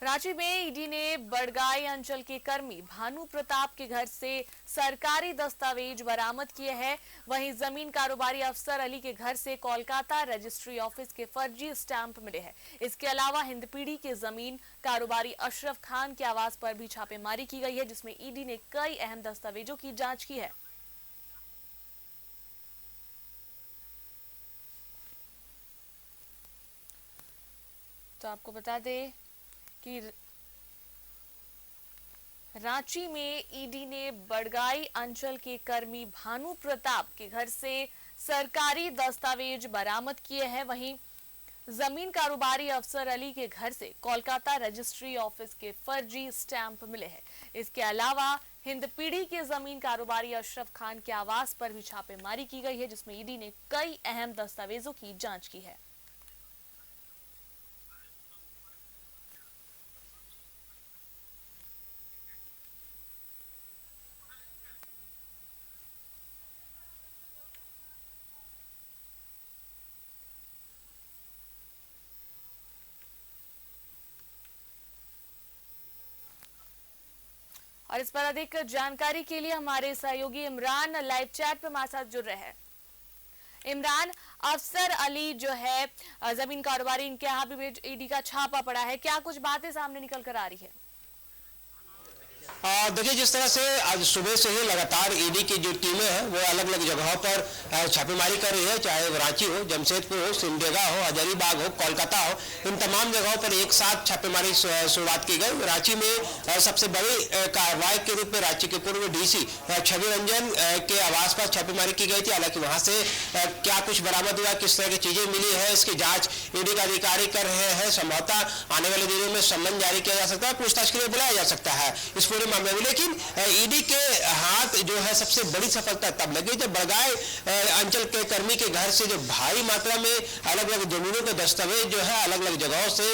रांची में ईडी ने बड़गाई अंचल के कर्मी भानु प्रताप के घर से सरकारी दस्तावेज बरामद किए हैं। वहीं जमीन कारोबारी अफसर अली के घर से कोलकाता रजिस्ट्री ऑफिस के फर्जी स्टैंप मिले हैं। इसके अलावा हिंदपीढ़ी के जमीन कारोबारी अशरफ खान के आवास पर भी छापेमारी की गई है, जिसमें ईडी ने कई अहम दस्तावेजों की जांच की है। तो आपको बता दें कि रांची में ईडी ने बड़गाई अंचल के कर्मी भानु प्रताप के घर से सरकारी दस्तावेज बरामद किए हैं। वहीं जमीन कारोबारी अफसर अली के घर से कोलकाता रजिस्ट्री ऑफिस के फर्जी स्टैंप मिले हैं। इसके अलावा हिंदपीढ़ी के जमीन कारोबारी अशरफ खान के आवास पर भी छापेमारी की गई है, जिसमें ईडी ने कई अहम दस्तावेजों की जांच की है। और इस पर अधिक जानकारी के लिए हमारे सहयोगी इमरान लाइव चैट पर हमारे साथ जुड़ रहे हैं। इमरान, अफसर अली जो है जमीन कारोबारी, इनके यहाँ भी ईडी का छापा पड़ा है, क्या कुछ बातें सामने निकल कर आ रही है? देखिए, जिस तरह से आज सुबह से ही लगातार ईडी की जो टीमें हैं वो अलग अलग जगहों पर छापेमारी कर रही है, चाहे वो रांची हो, जमशेदपुर हो, सिमडेगा हो, हजारीबाग हो, कोलकाता हो, इन तमाम जगहों पर एक साथ छापेमारी शुरुआत की गई। रांची में सबसे बड़ी कार्रवाई के रूप में रांची के पूर्व डीसी छवि रंजन के आवास पर छापेमारी की गई थी। हालांकि वहां से क्या कुछ बरामद हुआ, किस तरह की चीजें मिली है, इसकी जांच ईडी का अधिकारी कर रहे हैं। संभवतः आने वाले दिनों में सम्मन जारी किया जा सकता है, पूछताछ के लिए बुलाया जा सकता है इस पूरे मामले में। लेकिन ईडी के हाथ जो है सबसे बड़ी सफलता तब लगी जब बड़गाई अंचल के कर्मी के घर से जो भारी मात्रा में अलग अलग जमीनों के दस्तावेज जो है अलग अलग जगहों से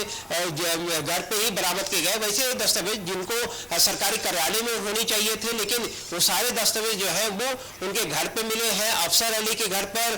घर पे ही बरामद किए गए। वैसे दस्तावेज जिनको सरकारी कार्यालय में होनी चाहिए थे, लेकिन वो सारे दस्तावेज जो है वो उनके घर पे मिले हैं। अफसर अली के घर पर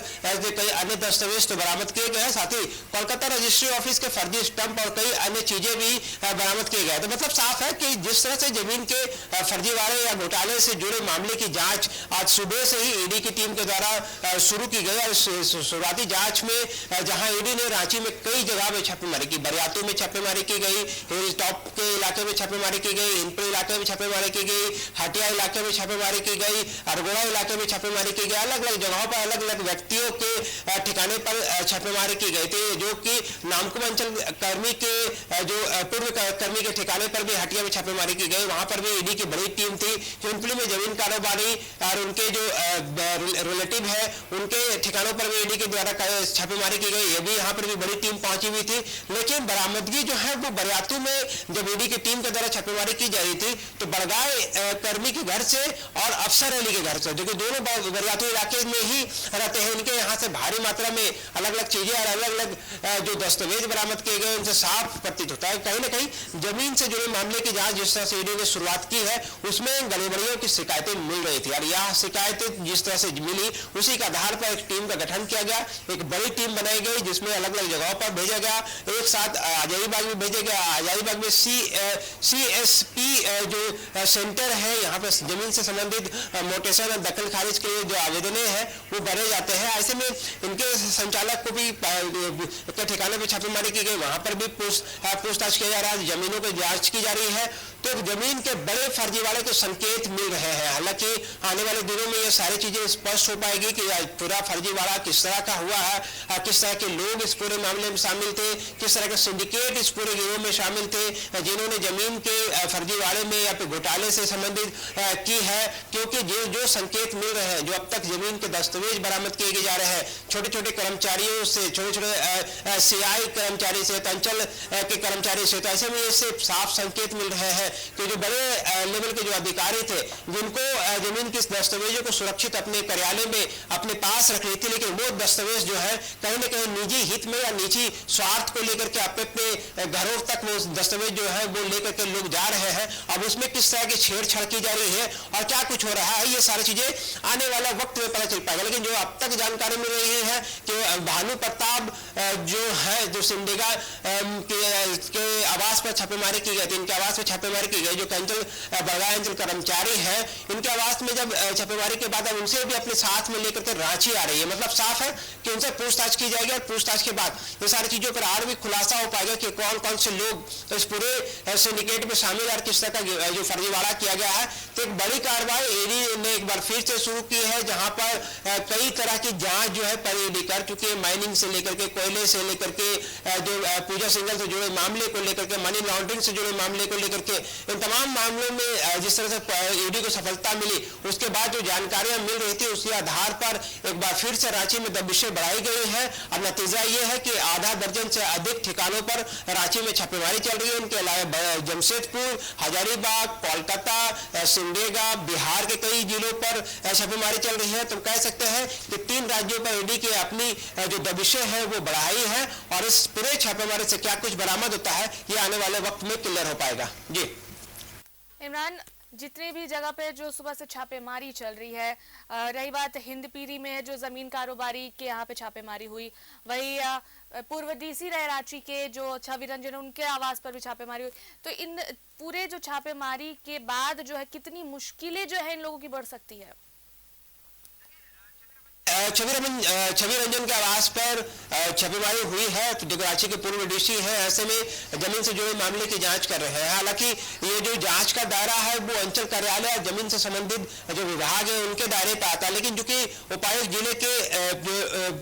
कई अन्य दस्तावेज तो बरामद किए गए हैं, साथ ही कोलकाता रजिस्ट्री ऑफिस के फर्जी स्टंप और कई अन्य चीजें भी बरामद किए गए। तो मतलब साफ है कि जिस तरह से जमीन के फर्जीवाड़े या घोटाले से जुड़े मामले की जांच आज सुबह से ही ईडी की टीम के द्वारा शुरू की गई। और शुरुआती जांच में जहां ईडी ने रांची में कई जगह में छापेमारी की, बरियातू में छापेमारी की गई, हिल टॉप के इलाके में छापेमारी की गई, हिंदपुर इलाके में छापेमारी की गई, हटिया इलाके में छापेमारी की गई, अरगोड़ा इलाके में छापेमारी की गई। अलग अलग जगहों पर अलग अलग व्यक्तियों के ठिकाने पर छापेमारी की गई थी, जो कि नामकुम अंचल कर्मी के जो पूर्व कर्मी के ठिकाने पर भी हटिया में छापेमारी की गई। वहां पर भी ईडी की बड़ी टीम थी। हिंदपीढ़ी में जमीन कारोबारी और उनके जो रिलेटिव है उनके ठिकानों पर भी ईडी के द्वारा छापेमारी की गई। ये भी यहाँ पर भी बड़ी टीम पहुंची हुई थी। लेकिन बरामदगी जो है वो बरियातू में जब ईडी की टीम के द्वारा छापेमारी की जा रही थी तो बड़गाई कर्मी के घर से और अफसर अली के घर से, जो कि दोनों बरियातू इलाके में ही रहते हैं, इनके यहाँ से भारी मात्रा में अलग अलग चीजें और अलग अलग जो दस्तावेज बरामद किए गए उनसे साफ प्रतीत होता है कहीं ना कहीं जमीन से जुड़े मामले की जांच जिस तरह से ईडी ने शुरुआत की है उसमें गड़बड़ियों की शिकायतें मिल रही थी। और यह शिकायतें जिस तरह से मिली उसी के आधार पर एक टीम का गठन किया गया, एक बड़ी टीम बनाई गई जिसमें अलग अलग जगहों पर भेजा गया। एक साथ हजारीबाग में भेजा गया। हजारीबाग में CSP जो सेंटर है, यहाँ पर जमीन से संबंधित मोटेशन और दखल खारिज के लिए जो आवेदन है वो भरे जाते हैं। ऐसे में इनके संचालक को भी ठिकाने पर छापेमारी की गई, वहां पर भी पूछताछ किया जा रहा है, जमीनों की जांच की जा रही है। तो जमीन के बड़े फर्जीवाड़े के संकेत मिल रहे हैं। हालांकि आने वाले दिनों में ये सारी चीजें स्पष्ट हो पाएगी कि पूरा फर्जीवाड़ा किस तरह का हुआ है, किस तरह के लोग इस पूरे मामले में शामिल थे, किस तरह के सिंडिकेट इस पूरे गिरोह में शामिल थे जिन्होंने जमीन के फर्जीवाड़े में या फिर घोटाले से संबंधित की है। क्योंकि जो संकेत मिल रहे हैं, जो अब तक जमीन के दस्तावेज बरामद किए जा रहे हैं छोटे छोटे कर्मचारियों से, छोटे छोटे CI कर्मचारी से, अंचल के कर्मचारी से, तो ऐसे में इससे साफ संकेत मिल रहे हैं कि जो बड़े लेवल के जो अधिकारी थे जिनको जमीन के दस्तावेजों को सुरक्षित अपने कार्यालय में अपने पास रख रही थी, लेकिन वो दस्तावेज जो है कहीं ना कहीं निजी हित में या निजी स्वार्थ को लेकर के अपने घरों तक वो दस्तावेज जो है वो लेकर के लोग जा रहे हैं। अब उसमें किस तरह की छेड़छाड़ की जा रही है और क्या कुछ हो रहा है, ये सारी चीजें आने वाला वक्त में पता चल पाएगा। लेकिन जो अब तक जानकारी मिल रही है कि भानु प्रताप जो है, जो सिमडेगा के आवास पर छापेमारी की गई थी, इनके आवास पर छापेमारी की गई, जो बड़गाई अंचल कर्मचारी है, इनके आवास में जब छापेमारी के बाद अब उनसे भी अपने साथ में लेकर के रांची आ रही है। मतलब साफ है कि उनसे पूछताछ की जाएगी और पूछताछ के बाद ये सारी चीजों पर और भी खुलासा हो पाएगा कि कौन कौन से लोग इस पूरे सिंडिकेट में शामिल और किस तरह का जो फर्जीवाड़ा किया गया है। तो एक बड़ी कार्रवाई ईडी ने एक बार फिर से शुरू की है, जहां पर कई तरह की जांच जो है पर ईडी कर चुकी है। माइनिंग से लेकर के, कोयले से लेकर के, जो पूजा सिंघल से जुड़े मामले को लेकर के, मनी लॉन्ड्रिंग से जुड़े मामले को लेकर के, इन तमाम मामलों में जिस तरह से ईडी को सफलता मिली, उसके बाद जो जानकारियां मिल रही थी उसके आधार पर एक बार फिर से रांची में दबिशें बढ़ाई गई है। अब नतीजा ये है कि आधा दर्जन से अधिक ठिकानों पर रांची में छापेमारी चल रही है। इनके अलावा जमशेदपुर, हजारीबाग, कोलकाता, सिमडेगा, बिहार के कई जिलों पर छापेमारी चल रही है। तो कह सकते हैं कि 3 राज्यों पर ईडी की अपनी जो दबिशें है वो बढ़ाई है और इस पूरे छापेमारी से क्या कुछ बरामद होता है ये आने वाले वक्त में क्लियर हो पाएगा। जी इमरान, जितने भी जगह पे जो सुबह से छापेमारी चल रही है, रही बात हिंदपीरी में जो जमीन कारोबारी के यहाँ पे छापेमारी हुई, वही पूर्व डीसी रहे रांची के जो छवि रंजन, उनके आवास पर भी छापेमारी हुई, तो इन पूरे जो छापेमारी के बाद जो है कितनी मुश्किलें जो है इन लोगों की बढ़ सकती है? छवि रंजन के आवास पर छापेमारी हुई है, तो जो कराची के पूर्व डीसी है, ऐसे में जमीन से जुड़े मामले की जांच कर रहे हैं। हालांकि ये जो जांच का दायरा है वो अंचल कार्यालय और जमीन से संबंधित जो विभाग है उनके दायरे पर आता है, लेकिन चूंकि उपायुक्त जिले के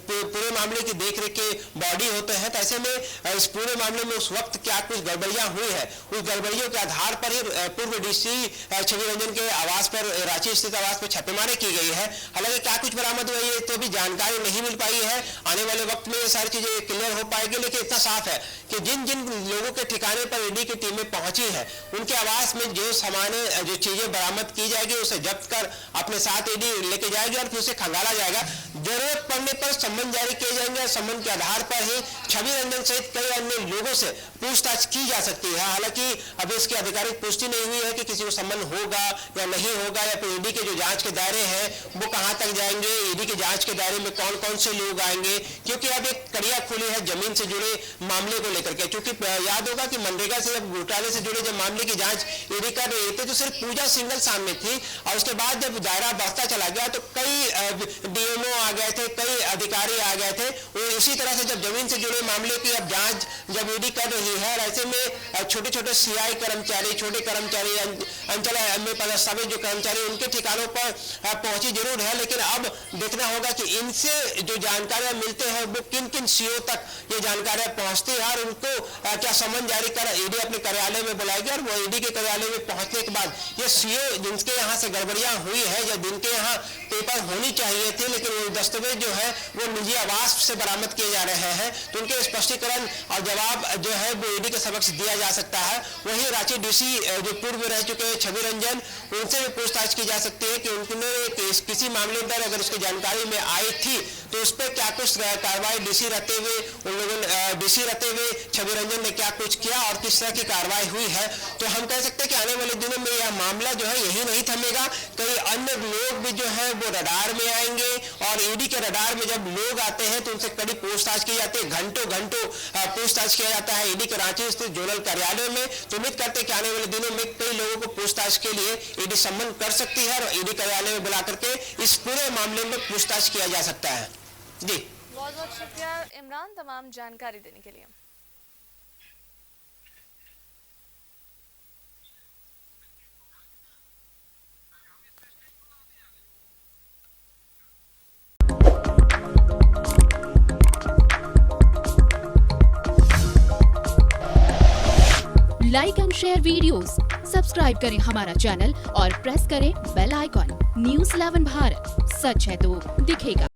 पूरे मामले की देखरेख के बॉडी होते हैं, तो ऐसे में इस पूरे मामले में उस वक्त क्या कुछ गड़बड़ियां हुई है, उस गड़बड़ियों के आधार पर ही पूर्व डीसी छवि रंजन के आवास पर, रांची स्थित आवास पर छापेमारी की गई है। हालांकि क्या कुछ बरामद हुई है तो भी जानकारी नहीं मिल पाई है। आने वाले वक्त में ये सारी चीजें क्लियर हो पाएगी, लेकिन इतना साफ है कि जिन जिन लोगों के ठिकाने पर ईडी की टीमें पहुंची है, उनके आवास में जो सामान, जो चीजें बरामद की जाएगी उसे जब्त कर अपने साथ ईडी लेके जाएगी और फिर उसे खंगाला जाएगा। जरूरत पड़ने पर सम्मन जारी किए जाएंगे और सम्मन के आधार पर ही छवि रंजन सहित कई अन्य लोगों से पूछताछ की जा सकती है। हालांकि अभी इसकी आधिकारिक पुष्टि नहीं हुई है कि किसी को सम्मन होगा या नहीं होगा, या फिर ईडी के जो जांच के दायरे हैं वो कहां तक जाएंगे, ईडी के जांच के दायरे में कौन कौन से लोग आएंगे, क्योंकि अब एक कड़िया खुली है जमीन से जुड़े मामले को लेकर के। क्योंकि याद होगा कि मनरेगा से जब घोटाले से जुड़े जब मामले की जांच ईडी कर रही थी तो सिर्फ पूजा सिंघल सामने थी, और उसके बाद जब दायरा बढ़ता चला गया तो कई डीएमओ आ गए थे, कई अधिकारी आ गए थे। उसी तरह से जब जमीन से जुड़े मामले की अब जांच जब ईडी कर रही है, ऐसे में छोटे छोटे सीआई कर्मचारी, छोटे कर्मचारी, अंचल में पदस्थापित जो कर्मचारी, उनके ठिकानों पर पहुंची जरूर है, लेकिन अब देखना होगा कि इनसे जो जानकारियां मिलते हैं वो किन किन सीओ तक ये जानकारियां पहुंचती है और उनको क्या सम्मन जारी कर ईडी अपने कार्यालय में बुलाएगी, और वो ईडी के कार्यालय में पहुंचने के बाद ये सीओ जिनके यहाँ से गड़बड़ियां हुई है या जिनके यहाँ पेपर होनी चाहिए थी लेकिन वो दस्तावेज जो है वो निजी आवास से बरामद किए जा रहे हैं, तो उनके स्पष्टीकरण और जवाब जो है वो ईडी के समक्ष दिया जा सकता है। वहीं रांची डीसी जो पूर्व रह चुके छवि रंजन, उनसे भी पूछताछ की जा सकती है कि उन्होंने किसी मामले पर अगर उसकी जानकारी में आई थी तो उस पर क्या कुछ कार्रवाई डीसी रहते हुए छवि रंजन ने क्या कुछ किया और किस तरह की कार्रवाई हुई है। तो हम कह सकते हैं कि आने वाले दिनों में यह मामला जो है यही नहीं थमेगा, कई अन्य लोग भी जो है वो रडार में आएंगे, और ईडी के रडार में जब लोग आते हैं तो उनसे कड़ी पूछताछ की जाती है, घंटों पूछताछ किया जाता है ईडी के रांची स्थित जोनल कार्यालय में। तो उम्मीद करते हैं कि आने वाले दिनों में कई लोगों को पूछताछ के लिए ईडी सम्मन कर सकती है और ईडी कार्यालय में बुला करके इस पूरे मामले में पूछताछ किया जा सकता है। जी बहुत बहुत शुक्रिया इमरान तमाम जानकारी देने के लिए। Like and share videos, subscribe करें हमारा चैनल और प्रेस करें बेल आइकॉन। News 11 भारत, सच है तो दिखेगा।